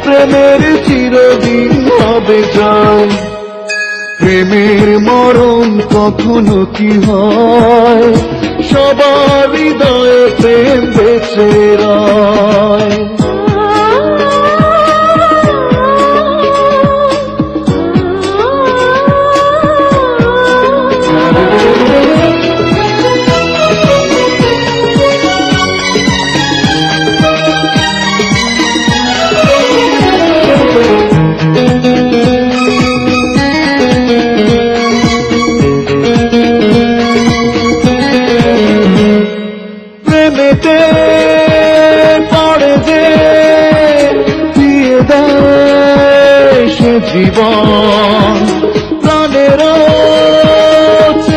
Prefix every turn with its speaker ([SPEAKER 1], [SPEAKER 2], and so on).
[SPEAKER 1] প্রেমের চিরদিন হবে জয়। প্রেমের মরণ কখনো কি হয়, সবার হৃদয়ে প্রেম বেঁচে রয়।